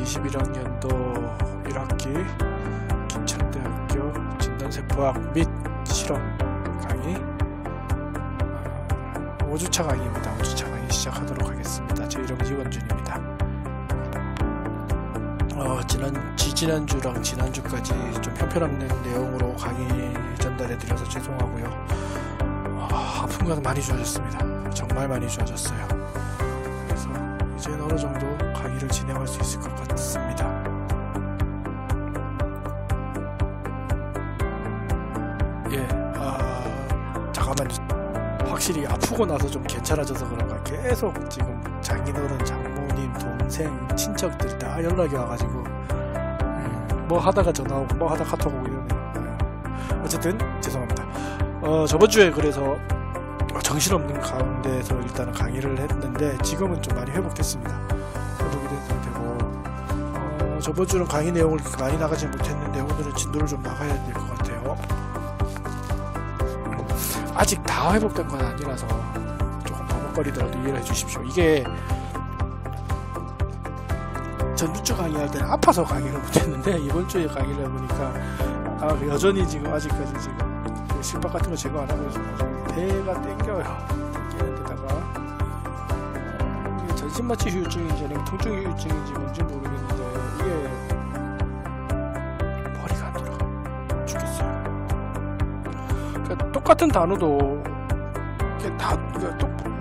2021학년도 1학기 김천대학교 진단세포학 및 실험 강의 5주차 강의입니다. 5주차 강의 시작하도록 하겠습니다. 제 이름 이원준입니다. 지난주랑 지난주까지 좀 편편없는 내용으로 강의 전달해드려서 죄송하고요. 아픈 건 많이 좋아졌습니다. 정말 많이 좋아졌어요. 그래서 이제 어느 정도 강의를 진행할 수 있을 것 같습니다. 잠깐만요. 확실히 아프고 나서 좀 괜찮아져서 그런가 계속 지금 장인어른, 장모님, 동생, 친척들이 다 연락이 와가지고 뭐 하다가 전화오고 뭐 하다가 카톡 오고 이러네요. 어쨌든 죄송합니다. 저번주에 그래서 정신없는 가운데서 일단은 강의를 했는데 지금은 좀 많이 회복됐습니다. 회복이 된 상태고 저번주는 강의 내용을 많이 나가지 못했는데 오늘은 진도를 좀 나가야 될 것 같아요. 아직 다 회복된 건 아니라서 조금 버벅거리더라도 이해를 해주십시오. 이게 전주주 강의할 때는 아파서 강의를 못했는데 이번 주에 강의를 해보니까 여전히 지금 아직까지 지금 실밥 같은 거 제거 안 하고 있어서 배가 땡겨요. 땡기는 데다가 이게 전신마취 후유증인지 아니면 통증 후유증인지 뭔지 모르겠는데 이게 머리가 안 돌아가 죽겠어요. 그러니까 똑같은 단어도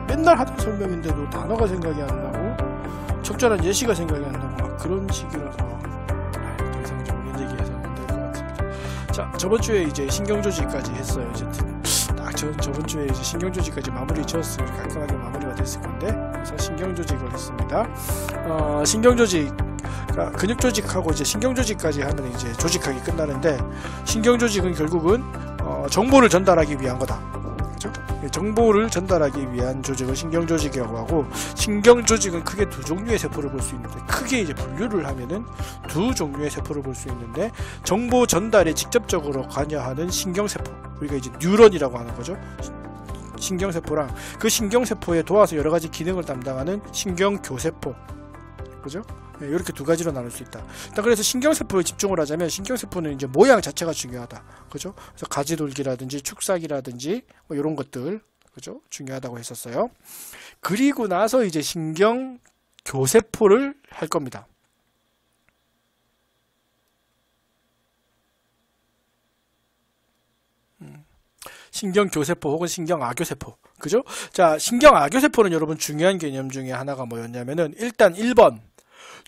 맨날 하던 설명인데도 단어가 생각이 안 나고 적절한 예시가 생각이 안 나고 막 그런 식이라서 더 이상 좀 이런 얘기해서는 안 될 것 같습니다. 자, 저번주에 이제 신경조직까지 했어요. 이제 딱 저번주에 이제 신경조직까지 마무리 지었으면 깔끔하게 마무리가 됐을 건데, 그래서 신경조직을 했습니다. 신경조직, 그러니까 근육조직하고 이제 신경조직까지 하면 이제 조직학이 끝나는데, 신경조직은 결국은 정보를 전달하기 위한 거다. 그죠? 정보를 전달하기 위한 조직을 신경조직이라고 하고, 신경조직은 크게 두 종류의 세포를 볼 수 있는데, 크게 이제 분류를 하면은 두 종류의 세포를 볼 수 있는데, 정보 전달에 직접적으로 관여하는 신경세포, 우리가 이제 뉴런이라고 하는 거죠. 신경세포랑 그 신경세포에 도와서 여러가지 기능을 담당하는 신경교세포, 그죠? 네, 이렇게 두 가지로 나눌 수 있다. 일단 그래서 신경세포에 집중을 하자면, 신경세포는 이제 모양 자체가 중요하다. 그죠? 그래서 가지돌기라든지 축삭이라든지 뭐 이런 것들, 그죠? 중요하다고 했었어요. 그리고 나서 이제 신경교세포를 할 겁니다. 신경교세포 혹은 신경악교세포. 그죠? 자, 신경악교세포는 여러분 중요한 개념 중에 하나가 뭐였냐면은, 일단 1번.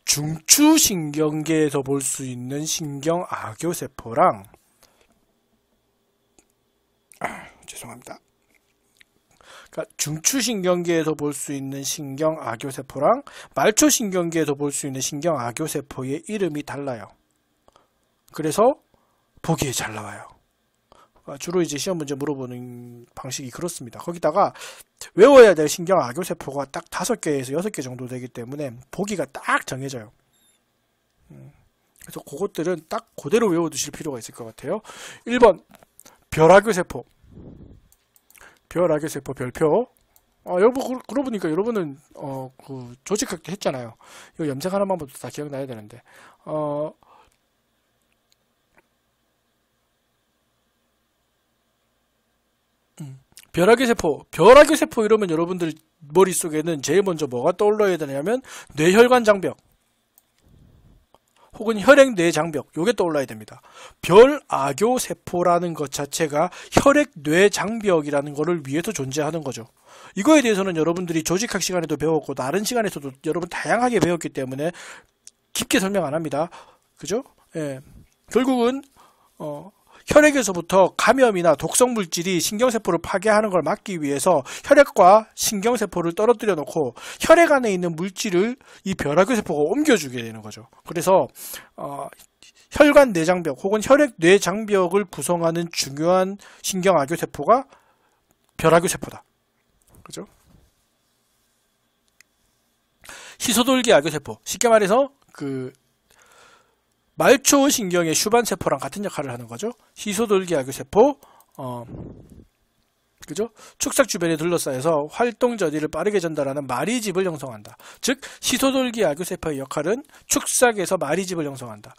중추신경계에서 볼 수 있는 신경악교세포랑, 죄송합니다. 그러니까 중추신경계에서 볼 수 있는 신경악교세포랑 말초신경계에서 볼 수 있는 신경악교세포의 이름이 달라요. 그래서 보기에 잘 나와요. 주로 이제 시험 문제 물어보는 방식이 그렇습니다. 거기다가 외워야 될 신경악교세포가 딱 5개에서 6개 정도 되기 때문에 보기가 딱 정해져요. 그래서 그것들은 딱 그대로 외워두실 필요가 있을 것 같아요. 1번 별악교세포. 별악교세포 별표. 여러분, 그러고 보니까 여러분은 그 조직학 때 했잖아요. 이거 염색하는 방법도 다 기억나야 되는데, 별악교세포. 별악교세포 이러면 여러분들 머릿속에는 제일 먼저 뭐가 떠올라야 되냐면 뇌혈관 장벽 혹은 혈액 뇌장벽, 요게 떠올라야 됩니다. 별악교세포라는 것 자체가 혈액 뇌장벽이라는 거를 위해서 존재하는 거죠. 이거에 대해서는 여러분들이 조직학 시간에도 배웠고 다른 시간에서도 여러분 다양하게 배웠기 때문에 깊게 설명 안 합니다. 그죠? 예. 결국은 혈액에서부터 감염이나 독성 물질이 신경세포를 파괴하는 걸 막기 위해서 혈액과 신경세포를 떨어뜨려 놓고 혈액 안에 있는 물질을 이 별악교세포가 옮겨주게 되는 거죠. 그래서 혈관 내장벽 혹은 혈액 뇌장벽을 구성하는 중요한 신경악교세포가 별악교세포다. 그죠? 희소돌기 악교세포. 쉽게 말해서 말초신경의 슈반세포랑 같은 역할을 하는 거죠. 희소돌기 악교세포, 그죠? 축삭 주변에 둘러싸여서 활동 저지를 빠르게 전달하는 마리집을 형성한다. 즉 시소돌기 아교세포의 역할은 축삭에서 마리집을 형성한다.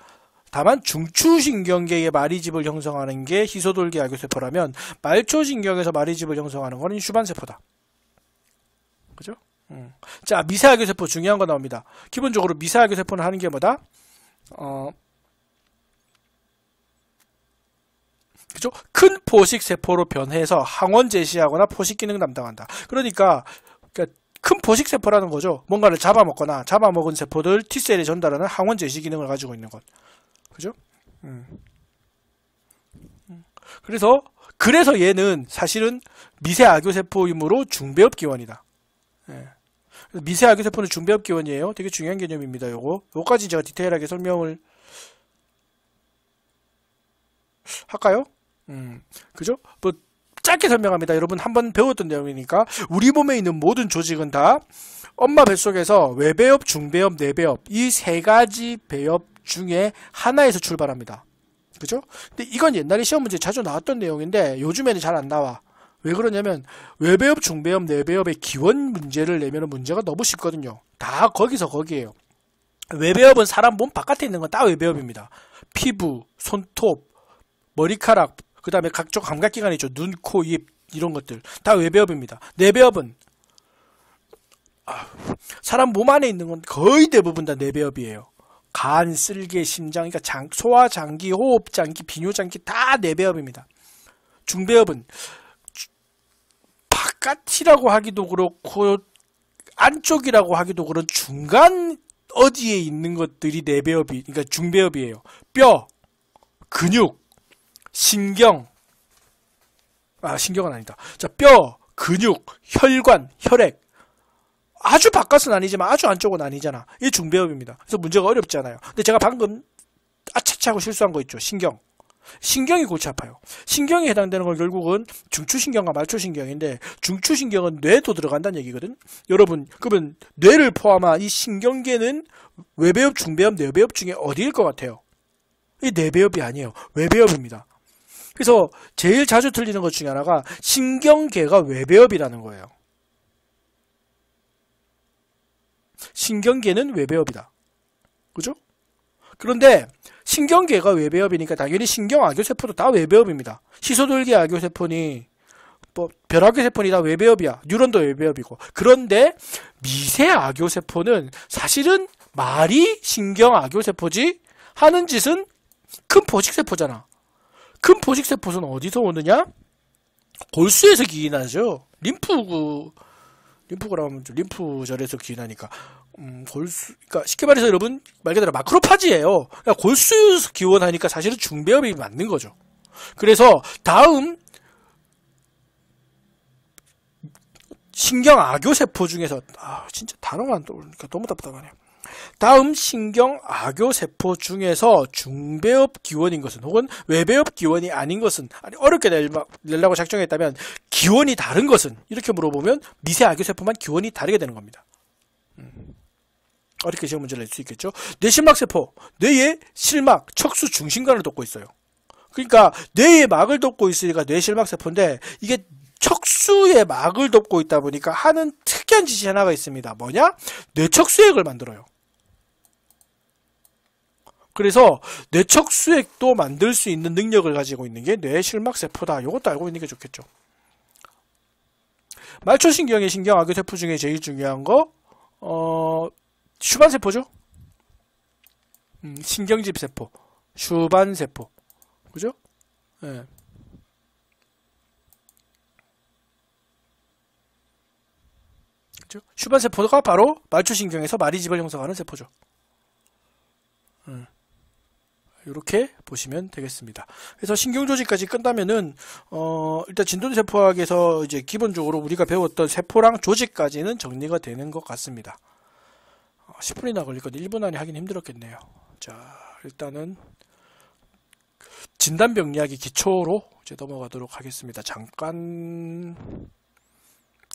다만 중추신경계의 마리집을 형성하는 게 희소돌기 아교세포라면 말초신경에서 마리집을 형성하는 거는 슈반세포다. 그죠? 자, 미세아교세포 중요한 거 나옵니다. 기본적으로 미세아교세포는 하는 게 뭐다? 그죠? 큰 포식세포로 변해서 항원 제시하거나 포식 기능 담당한다. 그러니까 큰 포식세포라는 거죠. 뭔가를 잡아먹거나 잡아먹은 세포들 T셀에 전달하는 항원 제시 기능을 가지고 있는 것. 그죠? 그래서 얘는 사실은 미세아교세포이므로 중배업 기원이다. 예. 미세아교세포는 중배업 기원이에요. 되게 중요한 개념입니다. 요거까지 제가 디테일하게 설명을 할까요? 그죠? 뭐 짧게 설명합니다. 여러분 한번 배웠던 내용이니까. 우리 몸에 있는 모든 조직은 다 엄마 뱃속에서 외배업, 중배업, 내배업 이 세 가지 배업 중에 하나에서 출발합니다. 그죠? 근데 이건 옛날에 시험 문제 자주 나왔던 내용인데 요즘에는 잘 안 나와. 왜 그러냐면 외배업, 중배업, 내배업의 기원 문제를 내면 문제가 너무 쉽거든요. 다 거기서 거기에요. 외배업은 사람 몸 바깥에 있는 건 다 외배업입니다. 피부, 손톱, 머리카락, 그 다음에 각종 감각기관이 있죠. 눈, 코, 입 이런 것들 다 외배업입니다. 내배업은 사람 몸 안에 있는 건 거의 대부분 다 내배업이에요. 간, 쓸개, 심장, 그러니까 소화장기, 호흡장기, 비뇨장기 다 내배업입니다. 중배업은 바깥이라고 하기도 그렇고 안쪽이라고 하기도 그런 중간 어디에 있는 것들이 내배업이, 그러니까 중배업이에요. 뼈, 근육, 신경은 아니다. 자, 뼈, 근육, 혈관, 혈액. 아주 바깥은 아니지만 아주 안쪽은 아니잖아. 이게 중배업입니다. 그래서 문제가 어렵지 않아요. 근데 제가 방금 아차차 하고 실수한 거 있죠. 신경이 골치 아파요. 신경이 해당되는 건 결국은 중추신경과 말초신경인데 중추신경은 뇌도 들어간다는 얘기거든. 여러분 그러면 뇌를 포함한 이 신경계는 외배업, 중배업, 내배업 중에 어디일 것 같아요? 이 내배업이 아니에요. 외배업입니다. 그래서 제일 자주 틀리는 것 중에 하나가 신경계가 외배업이라는 거예요. 신경계는 외배업이다. 그죠? 그런데 신경계가 외배업이니까 당연히 신경아교세포도 다 외배업입니다. 시소돌기 아교세포니 뭐 벼락교세포니 다 외배업이야. 뉴런도 외배업이고. 그런데 미세아교세포는 사실은 말이 신경아교세포지 하는 짓은 큰 포식세포잖아. 큰 포식세포는 어디서 오느냐? 골수에서 기인하죠. 림프라고 하면 림프절에서 기인하니까 그러니까 쉽게 말해서 여러분 말 그대로 마크로파지예요. 그러니까 골수에서 기원하니까 사실은 중배업이 맞는 거죠. 그래서 다음 신경아교세포 중에서 진짜 단어가 안 떠오르니까 너무 답답하네요. 다음 신경아교세포 중에서 중배업 기원인 것은 혹은 외배업 기원이 아닌 것은 어렵게 내려고 작정했다면 기원이 다른 것은 이렇게 물어보면 미세아교세포만 기원이 다르게 되는 겁니다. 어렵게 시험 문제를 낼 수 있겠죠. 뇌실막세포, 뇌의 실막, 척수 중심관을 돕고 있어요. 그러니까 뇌의 막을 돕고 있으니까 뇌실막세포인데 이게 척수의 막을 돕고 있다 보니까 하는 특이한 짓이 하나가 있습니다. 뭐냐? 뇌척수액을 만들어요. 그래서 뇌척수액도 만들 수 있는 능력을 가지고 있는 게 뇌실막세포다. 이것도 알고 있는 게 좋겠죠. 말초신경의 신경아교세포 중에 제일 중요한 거 슈반세포죠. 신경집세포, 슈반세포, 그죠? 네. 그죠? 슈반세포가 바로 말초신경에서 마리집을 형성하는 세포죠. 이렇게 보시면 되겠습니다. 그래서 신경조직까지 끝나면은 일단 진돈세포학에서 이제 기본적으로 우리가 배웠던 세포랑 조직까지는 정리가 되는 것 같습니다. 10분이나 걸릴 건데 1분 안에 하긴 힘들었겠네요. 자, 일단은 진단병리학의 기초로 이제 넘어가도록 하겠습니다. 잠깐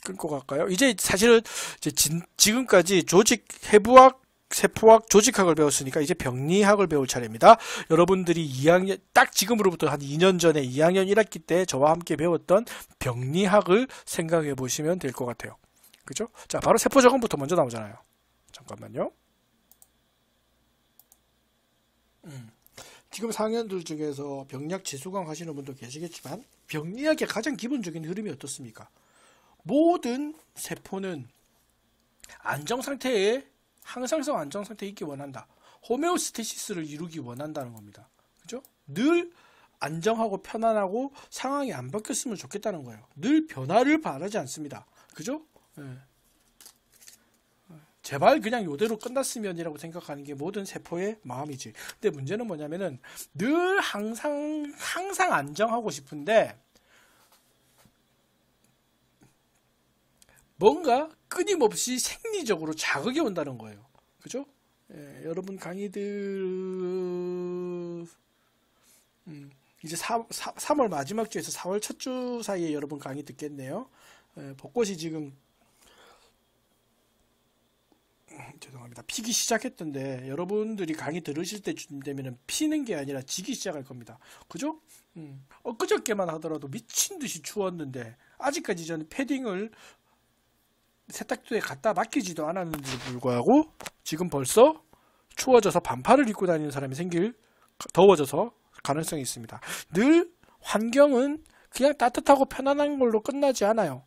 끊고 갈까요? 이제 사실은 이제 지금까지 조직 해부학 세포학, 조직학을 배웠으니까 이제 병리학을 배울 차례입니다. 여러분들이 2학년, 딱 지금으로부터 한 2년 전에 2학년 1학기 때 저와 함께 배웠던 병리학을 생각해 보시면 될 것 같아요. 그죠? 자, 바로 세포 적응부터 먼저 나오잖아요. 잠깐만요. 지금 4학년들 중에서 병리학 지수강 하시는 분도 계시겠지만 병리학의 가장 기본적인 흐름이 어떻습니까? 모든 세포는 안정상태에 항상성 안정상태에 있기 원한다. 호메오스테시스를 이루기 원한다는 겁니다. 그죠? 늘 안정하고 편안하고 상황이 안 바뀌었으면 좋겠다는 거예요. 늘 변화를 바라지 않습니다. 그죠? 네. 제발 그냥 이대로 끝났으면이라고 생각하는 게 모든 세포의 마음이지. 근데 문제는 뭐냐면은 늘 항상 안정하고 싶은데 뭔가 끊임없이 생리적으로 자극이 온다는 거예요. 그죠? 예, 여러분 강의들 이제 3월 마지막 주에서 4월 첫 주 사이에 여러분 강의 듣겠네요. 예, 벚꽃이 지금 죄송합니다. 피기 시작했던데 여러분들이 강의 들으실 때쯤 되면은 피는 게 아니라 지기 시작할 겁니다. 그죠? 엊그저께만 하더라도 미친 듯이 추웠는데 아직까지 저는 패딩을 세탁소에 갖다 맡기지도 않았는데도 불구하고 지금 벌써 추워져서 반팔을 입고 다니는 사람이 더워져서 가능성이 있습니다. 늘 환경은 그냥 따뜻하고 편안한 걸로 끝나지 않아요.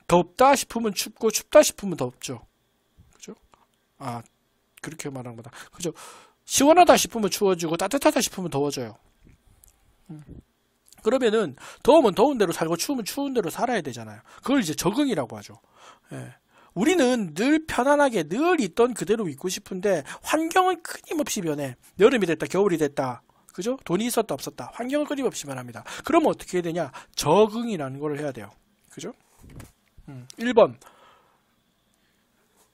덥다 싶으면 춥고 춥다 싶으면 덥죠. 그죠? 아, 그렇게 말하는 거다. 그죠? 시원하다 싶으면 추워지고 따뜻하다 싶으면 더워져요. 그러면은 더우면 더운 대로 살고 추우면 추운 대로 살아야 되잖아요. 그걸 이제 적응이라고 하죠. 예. 우리는 늘 편안하게 늘 있던 그대로 있고 싶은데 환경은 끊임없이 변해. 여름이 됐다 겨울이 됐다. 그죠? 돈이 있었다 없었다. 환경을 끊임없이 변합니다. 그러면 어떻게 해야 되냐? 적응이라는 걸 해야 돼요. 그죠? 1번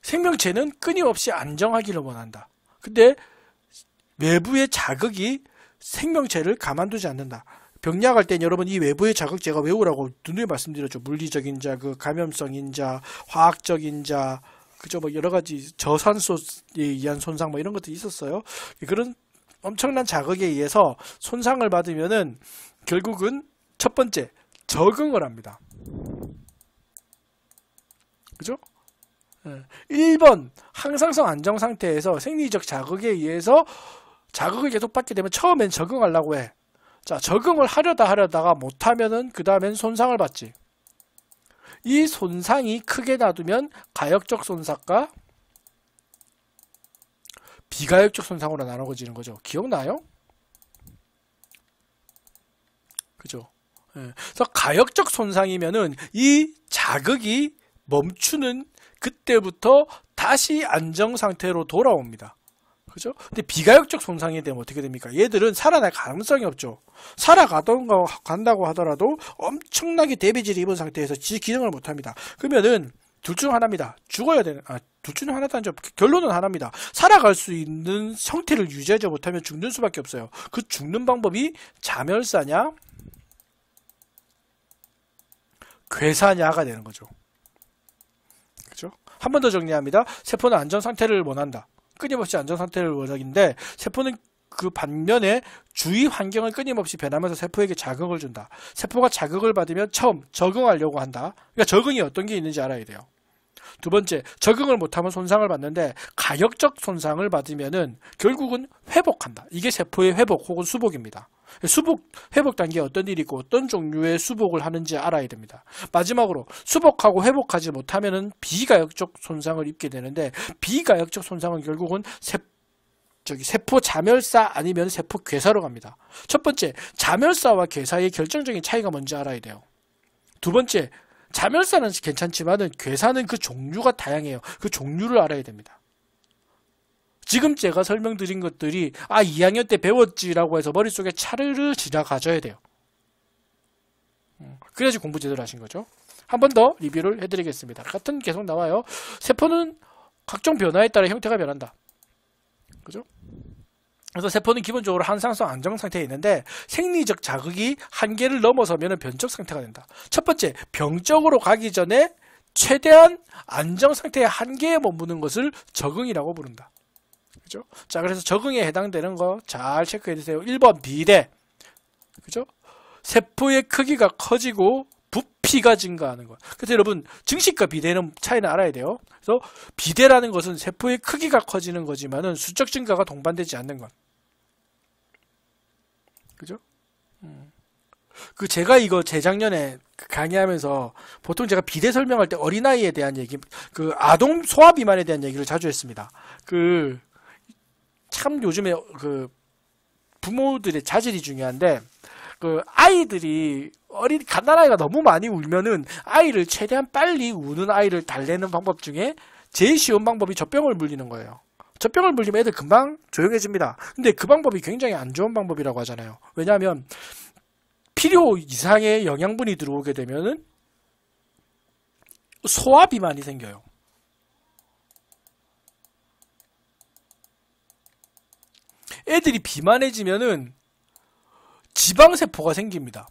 생명체는 끊임없이 안정하기를 원한다. 근데 외부의 자극이 생명체를 가만두지 않는다. 병리학할 땐 여러분 이 외부의 자극 제가 외우라고 누누이 말씀드렸죠. 물리적인 자극, 감염성인 자, 화학적인 자, 그죠? 뭐 여러 가지 저산소에 의한 손상 뭐 이런 것들이 있었어요. 그런 엄청난 자극에 의해서 손상을 받으면은 결국은 첫 번째 적응을 합니다. 그죠? 1번 항상성 안정 상태에서 생리적 자극에 의해서 자극을 계속 받게 되면 처음엔 적응하려고 해. 자, 적응을 하려다가 못하면은 그 다음엔 손상을 받지. 이 손상이 크게 놔두면 가역적 손상과 비가역적 손상으로 나눠지는 거죠. 기억나요? 그죠? 예. 그래서 가역적 손상이면은 이 자극이 멈추는 그때부터 다시 안정 상태로 돌아옵니다. 그죠? 근데 비가역적 손상이 되면 어떻게 됩니까? 얘들은 살아날 가능성이 없죠. 간다고 하더라도 엄청나게 데미지를 입은 상태에서 지 기능을 못합니다. 그러면은 둘 중 하나입니다. 죽어야 되는, 둘 중 하나도 결론은 하나입니다. 살아갈 수 있는 형태를 유지하지 못하면 죽는 수밖에 없어요. 그 죽는 방법이 자멸사냐, 괴사냐가 되는 거죠. 그죠? 한 번 더 정리합니다. 세포는 안전 상태를 원한다. 끊임없이 안전 상태를 원하는데 세포는 그 반면에 주위 환경을 끊임없이 변하면서 세포에게 자극을 준다. 세포가 자극을 받으면 처음 적응하려고 한다. 그러니까 적응이 어떤 게 있는지 알아야 돼요. 두 번째, 적응을 못하면 손상을 받는데 가역적 손상을 받으면은 결국은 회복한다. 이게 세포의 회복 혹은 수복입니다. 회복 단계에 어떤 일이 있고 어떤 종류의 수복을 하는지 알아야 됩니다. 마지막으로 수복하고 회복하지 못하면은 비가역적 손상을 입게 되는데 비가역적 손상은 결국은 세포 자멸사 아니면 세포 괴사로 갑니다. 첫 번째, 자멸사와 괴사의 결정적인 차이가 뭔지 알아야 돼요. 두 번째, 자멸사는 괜찮지만은 괴사는 그 종류가 다양해요. 그 종류를 알아야 됩니다. 지금 제가 설명드린 것들이 2학년 때 배웠지라고 해서 머릿속에 차르르 지나가져야 돼요. 그래야지 공부 제대로 하신 거죠. 한 번 더 리뷰를 해드리겠습니다. 같은 계속 나와요. 세포는 각종 변화에 따라 형태가 변한다. 그죠? 그래서 세포는 기본적으로 항상성 안정 상태에 있는데 생리적 자극이 한계를 넘어서면 변적 상태가 된다. 첫 번째, 병적으로 가기 전에 최대한 안정 상태의 한계에 머무는 것을 적응이라고 부른다. 그죠? 자, 그래서 적응에 해당되는 거 잘 체크해 주세요. 1번 비대. 그죠? 세포의 크기가 커지고 부피가 증가하는 것. 그래서 여러분 증식과 비대는 차이는 알아야 돼요. 그래서 비대라는 것은 세포의 크기가 커지는 거지만은 수적 증가가 동반되지 않는 것. 그죠? 그 제가 이거 재작년에 강의하면서 보통 제가 비대 설명할 때 어린아이에 대한 얘기, 그 아동 소아 비만에 대한 얘기를 자주 했습니다. 그 참 요즘에 그 부모들의 자질이 중요한데, 그 아이들이 갓난아이가 너무 많이 울면은 아이를 최대한 빨리 우는 아이를 달래는 방법 중에 제일 쉬운 방법이 젖병을 물리는 거예요. 젖병을 물리면 애들 금방 조용해집니다. 근데 그 방법이 굉장히 안 좋은 방법이라고 하잖아요. 왜냐하면 필요 이상의 영양분이 들어오게 되면은 소화 비만이 생겨요. 애들이 비만해지면은 지방세포가 생깁니다.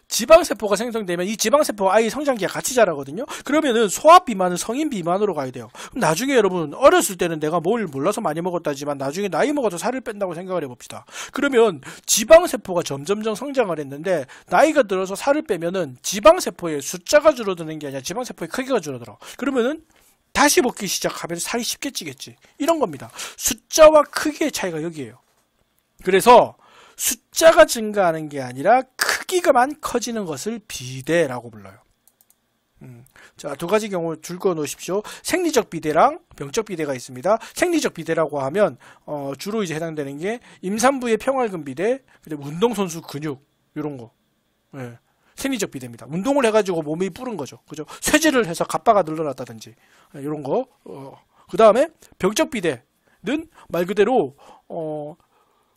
지방세포가 생성되면 이 지방세포와 아이 성장기가 같이 자라거든요. 그러면은 소아비만은 성인 비만으로 가야 돼요. 그럼 나중에 여러분 어렸을 때는 내가 뭘 몰라서 많이 먹었다지만 나중에 나이 먹어서 살을 뺀다고 생각을 해봅시다. 그러면 지방세포가 점점점 성장을 했는데 나이가 들어서 살을 빼면은 지방세포의 숫자가 줄어드는 게 아니라 지방세포의 크기가 줄어들어. 그러면은 다시 먹기 시작하면 살이 쉽게 찌겠지. 이런 겁니다. 숫자와 크기의 차이가 여기에요. 그래서 숫자가 증가하는 게 아니라 크기가만 커지는 것을 비대라고 불러요. 자, 두 가지 경우 줄 거 놓으십시오. 생리적 비대랑 병적 비대가 있습니다. 생리적 비대라고 하면 주로 이제 해당되는 게 임산부의 평활근 비대, 그리고 운동선수 근육 이런 거. 네. 생리적 비대입니다. 운동을 해가지고 몸이 부른 거죠. 그죠? 쇠질을 해서 갑바가 늘어났다든지 이런 거. 그 다음에 병적 비대는 말 그대로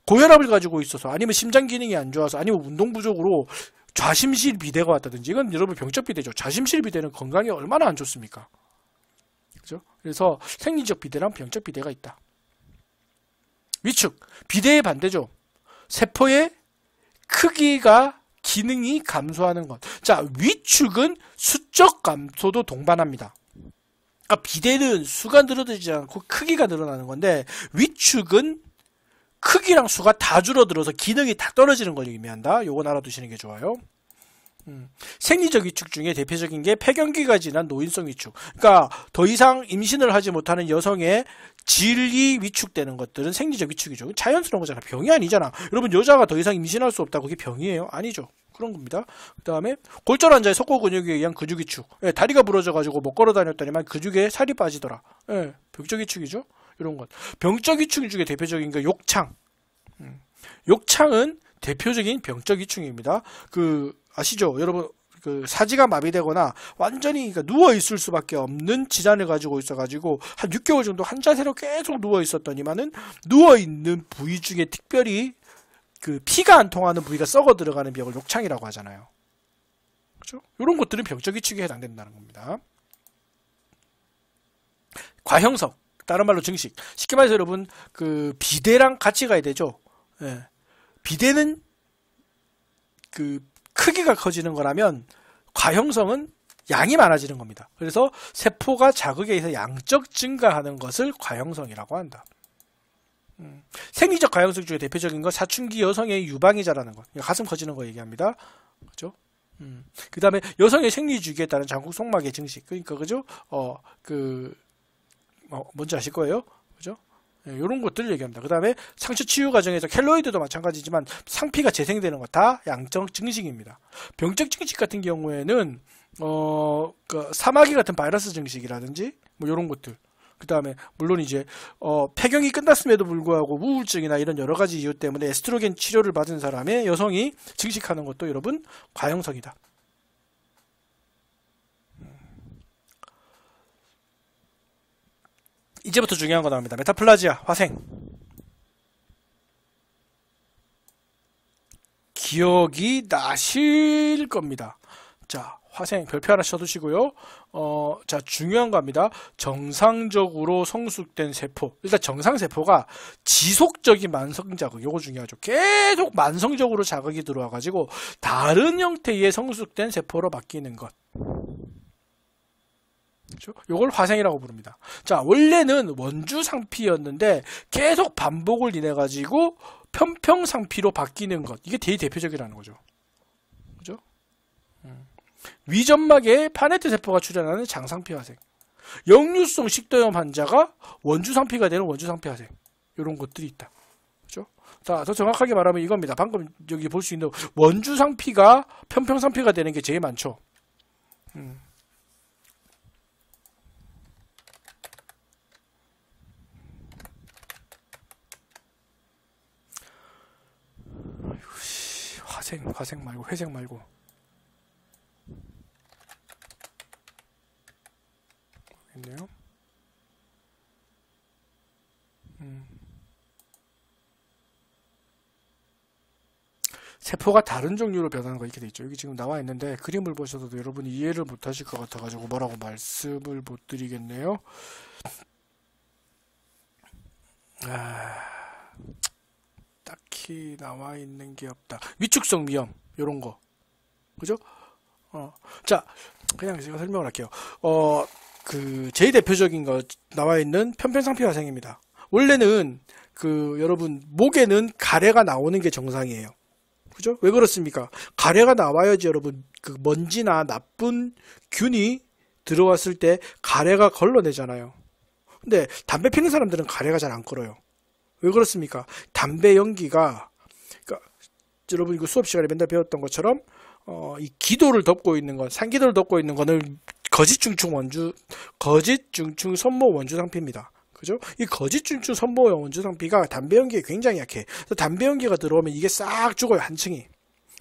고혈압을 가지고 있어서 아니면 심장 기능이 안 좋아서 아니면 운동 부족으로 좌심실 비대가 왔다든지 이건 여러분 병적 비대죠. 좌심실 비대는 건강에 얼마나 안 좋습니까? 그죠? 그래서 생리적 비대랑 병적 비대가 있다. 위축 비대의 반대죠. 세포의 크기가 기능이 감소하는 것. 자, 위축은 수적 감소도 동반합니다. 그러니까 비대는 수가 늘어나지 않고 크기가 늘어나는 건데 위축은 크기랑 수가 다 줄어들어서 기능이 다 떨어지는 걸 의미한다. 요건 알아두시는 게 좋아요. 생리적 위축 중에 대표적인 게 폐경기가 지난 노인성 위축. 그러니까 더 이상 임신을 하지 못하는 여성의 질이 위축되는 것들은 생리적 위축이죠. 자연스러운 거잖아. 병이 아니잖아. 여러분 여자가 더 이상 임신할 수 없다고 그게 병이에요? 아니죠. 그런 겁니다. 그 다음에 골절 환자의 속고 근육에 의한 근육 위축. 예, 다리가 부러져가지고 못 걸어 다녔더니만 근육에 살이 빠지더라. 예, 병적 위축이죠. 이런 것. 병적 위축 중에 대표적인 게 욕창. 욕창은 대표적인 병적 위축입니다. 그 아시죠? 여러분 그 사지가 마비되거나 완전히 그러니까 누워 있을 수밖에 없는 질환을 가지고 있어가지고 한 6개월 정도 한 자세로 계속 누워 있었더니만은 누워 있는 부위 중에 특별히 그 피가 안 통하는 부위가 썩어 들어가는 병을 욕창이라고 하잖아요. 그렇죠? 이런 것들은 병적 위축에 해당된다는 겁니다. 과형성, 다른 말로 증식. 쉽게 말해서 여러분 그 비대랑 같이 가야 되죠. 예. 비대는 그 크기가 커지는 거라면 과형성은 양이 많아지는 겁니다. 그래서 세포가 자극에 의해서 양적 증가하는 것을 과형성이라고 한다. 생리적 과형성 중에 대표적인 건 사춘기 여성의 유방이 자라는 것, 가슴 커지는 거 얘기합니다. 그죠? 그 다음에 여성의 생리 주기에 따른 장국 속막의 증식, 그러니까 그죠? 뭔지 아실 거예요, 그죠? 이런 것들을 얘기합니다. 그 다음에 상처 치유 과정에서 켈로이드도 마찬가지지만 상피가 재생되는 것 다 양적 증식입니다. 병적 증식 같은 경우에는 그 사마귀 같은 바이러스 증식이라든지 뭐 이런 것들. 그 다음에 물론 이제 폐경이 끝났음에도 불구하고 우울증이나 이런 여러 가지 이유 때문에 에스트로겐 치료를 받은 사람의 여성이 증식하는 것도 여러분 과형성이다. 이제부터 중요한 거 나옵니다. 메타플라지아, 화생. 기억이 나실 겁니다. 자, 화생 별표 하나 쳐두시고요. 자, 중요한 겁니다. 정상적으로 성숙된 세포. 일단 정상세포가 지속적인 만성 자극, 요거 중요하죠. 계속 만성적으로 자극이 들어와가지고 다른 형태의 성숙된 세포로 바뀌는 것. 그죠? 요걸 화생이라고 부릅니다. 자, 원래는 원주상피였는데 계속 반복을 인해 가지고 편평상피로 바뀌는 것. 이게 되게 대표적이라는 거죠. 그죠? 위점막에 파네트 세포가 출현하는 장상피 화생. 역류성 식도염 환자가 원주상피가 되는 원주상피 화생. 이런 것들이 있다. 그죠? 자, 더 정확하게 말하면 이겁니다. 방금 여기 볼 수 있는 원주상피가 편평상피가 되는 게 제일 많죠. 화생 말고 회생 말고. 모르겠네요. 세포가 다른 종류로 변하는 거 이렇게 돼 있죠. 여기 지금 나와 있는데 그림을 보셔도 여러분이 이해를 못 하실 것 같아가지고 뭐라고 말씀을 못 드리겠네요. 딱히 나와 있는 게 없다. 위축성 위염 요런 거. 그죠? 자, 그냥 제가 설명을 할게요. 제일 대표적인 거 나와 있는 편편상피 화생입니다. 원래는 여러분 목에는 가래가 나오는 게 정상이에요. 그죠? 왜 그렇습니까? 가래가 나와야지 여러분 먼지나 나쁜 균이 들어왔을 때 가래가 걸러내잖아요. 근데 담배 피는 사람들은 가래가 잘 안 걸어요. 왜 그렇습니까? 담배 연기가, 그러니까 여러분 이거 수업 시간에 맨날 배웠던 것처럼 이 기도를 덮고 있는 건, 상기도를 덮고 있는 거는 거짓중충 선모 원주상피입니다. 그죠? 이 거짓중충 선모 원주상피가 담배 연기에 굉장히 약해. 그래서 담배 연기가 들어오면 이게 싹 죽어요, 한 층이.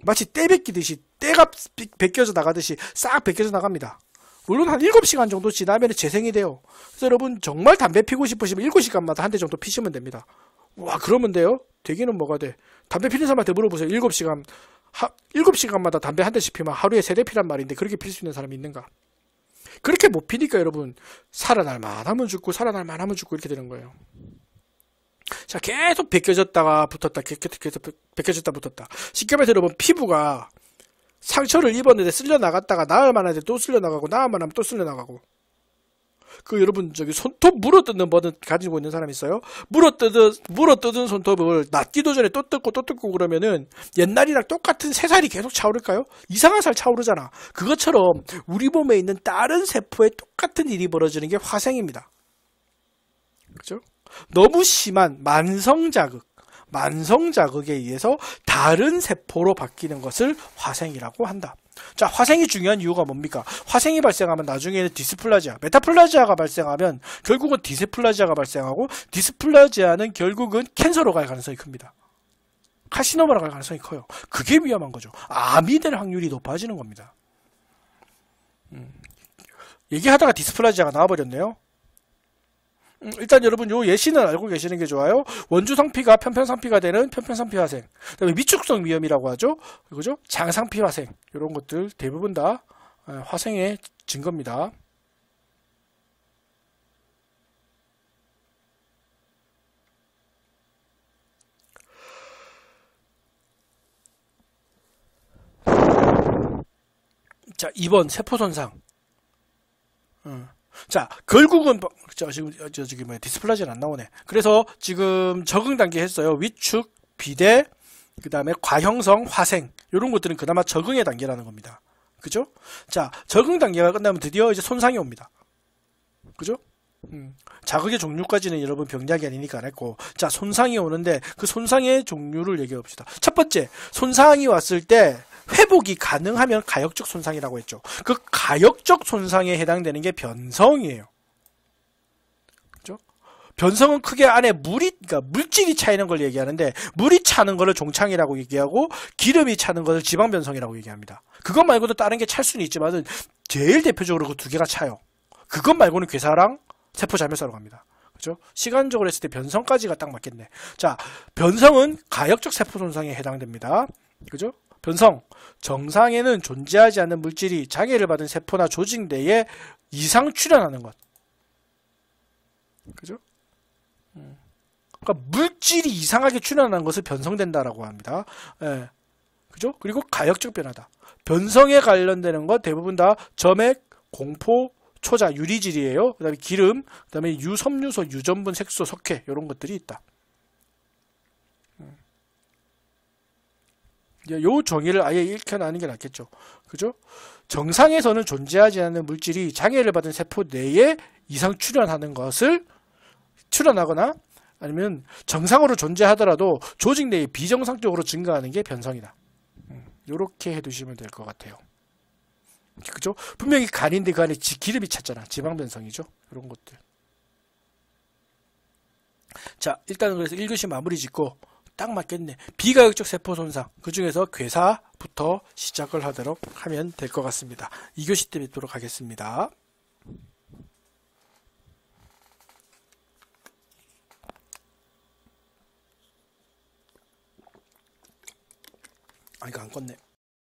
마치 때 뱉기듯이, 때가 벗겨져 나가듯이 싹 벗겨져 나갑니다. 물론 한 7시간 정도 지나면 재생이 돼요. 그래서 여러분 정말 담배 피고 싶으시면 7시간마다 한 대 정도 피시면 됩니다. 와, 그러면 돼요? 되기는 뭐가 돼? 담배 피는 사람한테 물어보세요. 7시간마다 담배 한 대씩 피면 하루에 3대 피란 말인데 그렇게 필 수 있는 사람이 있는가? 그렇게 못 피니까 여러분 살아날만 하면 죽고 살아날만 하면 죽고 이렇게 되는 거예요. 자, 계속 벗겨졌다가 붙었다, 계속 벗겨졌다 붙었다. 쉽게 말해서 여러분 피부가 상처를 입었는데 쓸려 나갔다가 나을 만한데 또 쓸려 나가고 나을 만하면 또 쓸려 나가고. 여러분 저기 손톱 물어뜯는 버릇 가지고 있는 사람 있어요? 물어뜯은 손톱을 낫기도 전에 또 뜯고 그러면은 옛날이랑 똑같은 새살이 계속 차오를까요? 이상한 살 차오르잖아. 그것처럼 우리 몸에 있는 다른 세포에 똑같은 일이 벌어지는 게 화생입니다. 그죠? 너무 심한 만성 자극에 의해서 다른 세포로 바뀌는 것을 화생이라고 한다. 자, 화생이 중요한 이유가 뭡니까? 화생이 발생하면 나중에는 디스플라지아, 메타플라지아가 발생하면 결국은 디스플라지아가 발생하고, 디스플라지아는 결국은 캔서로 갈 가능성이 큽니다. 카시노마로 갈 가능성이 커요. 그게 위험한 거죠. 암이 될 확률이 높아지는 겁니다. 얘기하다가 디스플라지아가 나와버렸네요. 일단 여러분 요 예시는 알고 계시는 게 좋아요. 원주상피가 편편상피가 되는 편편상피 화생. 그다음에 위축성 위염이라고 하죠. 그죠? 장상피 화생. 이런 것들 대부분 다 화생의 증거입니다. 자, 2번 세포 손상. 자, 결국은 지금 디스플라지는 안 나오네. 그래서 지금 적응 단계 했어요. 위축, 비대, 그 다음에 과형성, 화생. 이런 것들은 그나마 적응의 단계라는 겁니다. 그죠? 자, 적응 단계가 끝나면 드디어 이제 손상이 옵니다. 그죠? 자극의 종류까지는 여러분 병약이 아니니까 안 했고. 자, 손상이 오는데 그 손상의 종류를 얘기해 봅시다. 첫 번째, 손상이 왔을 때 회복이 가능하면 가역적 손상이라고 했죠. 그 가역적 손상에 해당되는 게 변성이에요. 그죠? 변성은 크게 안에 그러니까 물질이 차이는 걸 얘기하는데, 물이 차는 거를 종창이라고 얘기하고 기름이 차는 것을 지방변성이라고 얘기합니다. 그것 말고도 다른 게 찰 수는 있지만 제일 대표적으로 그 두 개가 차요. 그것 말고는 괴사랑 세포자멸사로 갑니다. 그죠? 시간적으로 했을 때 변성까지가 딱 맞겠네. 자, 변성은 가역적 세포 손상에 해당됩니다. 그죠? 변성, 정상에는 존재하지 않는 물질이 장애를 받은 세포나 조직 내에 이상 출현하는 것. 그죠? 그러니까 물질이 이상하게 출현하는 것을 변성된다라고 합니다. 예. 그죠? 그리고 가역적 변화다. 변성에 관련되는 것 대부분 다 점액, 공포, 초자, 유리질이에요. 그 다음에 기름, 그 다음에 유섬유소, 유전분, 색소, 석회 이런 것들이 있다. 요 정의를 아예 읽혀나는 게 낫겠죠. 그죠? 정상에서는 존재하지 않는 물질이 장애를 받은 세포 내에 이상 출현하는 것을 출현하거나 아니면 정상으로 존재하더라도 조직 내에 비정상적으로 증가하는 게 변성이다. 요렇게 해두시면 될 것 같아요. 그죠? 분명히 간인데 그 안에 기름이 찼잖아. 지방변성이죠. 이런 것들. 자, 일단은 그래서 1교시 마무리 짓고 딱 맞겠네. 비가역적 세포 손상. 그 중에서 괴사부터 시작을 하도록 하면 될 것 같습니다. 2교시 때 뵙도록 하겠습니다. 아, 이거 안 껐네.